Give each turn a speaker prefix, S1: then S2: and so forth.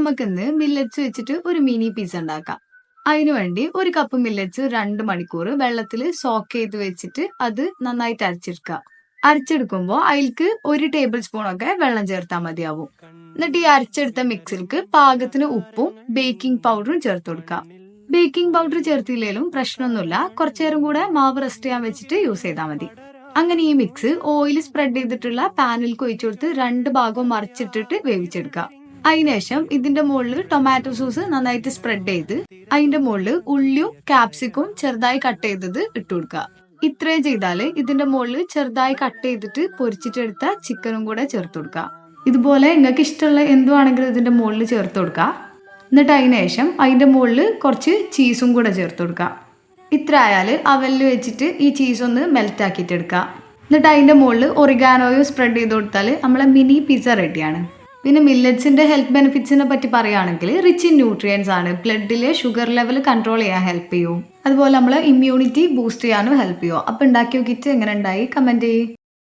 S1: നമുക്കിന്ന് മില്ലറ്റ്സ് വെച്ചിട്ട് ഒരു മിനി പിസ്സ ഉണ്ടാക്കാം. അതിനുവേണ്ടി ഒരു കപ്പ് മില്ലറ്റ്സ് 2 മണിക്കൂർ വെള്ളത്തിൽ സോക്ക് ചെയ്ത് വെച്ചിട്ട് അത് നന്നായിട്ട് അരച്ചെടുക്കുക. അരച്ചെടുക്കുമ്പോൾ അതിലേക്ക് 1 ടേബിൾ സ്പൂൺ ഒക്കെ വെള്ളം ചേർത്താൽ മതിയാവും. എന്നിട്ട് ഈ അരച്ചെടുത്ത മിക്സിലേക്ക് പാകത്തിന് ഉപ്പും ബേക്കിംഗ് പൗഡറും ചേർത്ത് കൊടുക്കുക. ബേക്കിംഗ് പൗഡർ ചേർത്തില്ലേലും പ്രശ്നമൊന്നുമില്ല, കുറച്ചു നേരം കൂടെ മാവ് റെസ്റ്റ് ചെയ്യാൻ വെച്ചിട്ട് യൂസ് ചെയ്താൽ മതി. അങ്ങനെ ഈ മിക്സ് ഓയിൽ സ്പ്രെഡ് ചെയ്തിട്ടുള്ള പാനിലേക്ക് ഒഴിച്ചു കൊടുത്ത് 2 ഭാഗവും മറിച്ചിട്ടിട്ട് വേവിച്ചെടുക്കുക. അതിനുശേഷം ഇതിന്റെ മുകളിൽ ടൊമാറ്റോ സോസ് നന്നായിട്ട് സ്പ്രെഡ് ചെയ്ത് അതിന്റെ മുകളിൽ ഉള്ളിയും ക്യാപ്സിക്കും ചെറുതായി കട്ട് ചെയ്തത് ഇട്ട് കൊടുക്കുക. ഇത്രയും ചെയ്താല് ഇതിന്റെ മുകളിൽ ചെറുതായി കട്ട് ചെയ്തിട്ട് പൊരിച്ചിട്ടെടുത്ത ചിക്കനും കൂടെ ചേർത്ത് കൊടുക്കുക. ഇതുപോലെ നിങ്ങൾക്ക് ഇഷ്ടമുള്ള എന്തുവാണെങ്കിലും ഇതിന്റെ മുകളിൽ ചേർത്ത് കൊടുക്കുക. എന്നിട്ട് അതിനുശേഷം അതിന്റെ മുകളിൽ കുറച്ച് ചീസും കൂടെ ചേർത്ത് കൊടുക്കുക. ഇത്ര ആയാൽ അവനിൽ വെച്ചിട്ട് ഈ ചീസ് ഒന്ന് മെൽറ്റ് ആക്കിയിട്ട് എടുക്കുക. എന്നിട്ട് അതിന്റെ മുകളിൽ ഒറിഗാനോയും സ്പ്രെഡ് ചെയ്ത് കൊടുത്താൽ നമ്മളെ മിനി പിസ്സ റെഡിയാണ്. പിന്നെ മില്ലറ്റ്സിന്റെ ഹെൽത്ത് ബെനിഫിറ്റ്സിനെ പറ്റി പറയുകയാണെങ്കിൽ റിച്ച് ഇൻ ന്യൂട്രിയൻസ് ആണ്. ബ്ലഡിലെ ഷുഗർ ലെവൽ കൺട്രോൾ ചെയ്യാൻ ഹെൽപ്പ് ചെയ്യും. അതുപോലെ നമ്മളെ ഇമ്മ്യൂണിറ്റി ബൂസ്റ്റ് ചെയ്യാനും ഹെൽപ്പ് ചെയ്യും. അപ്പോൾ ഉണ്ടാക്കി നോക്കിയിട്ട് എങ്ങനെ ഉണ്ടായി കമന്റ് ചെയ്യും.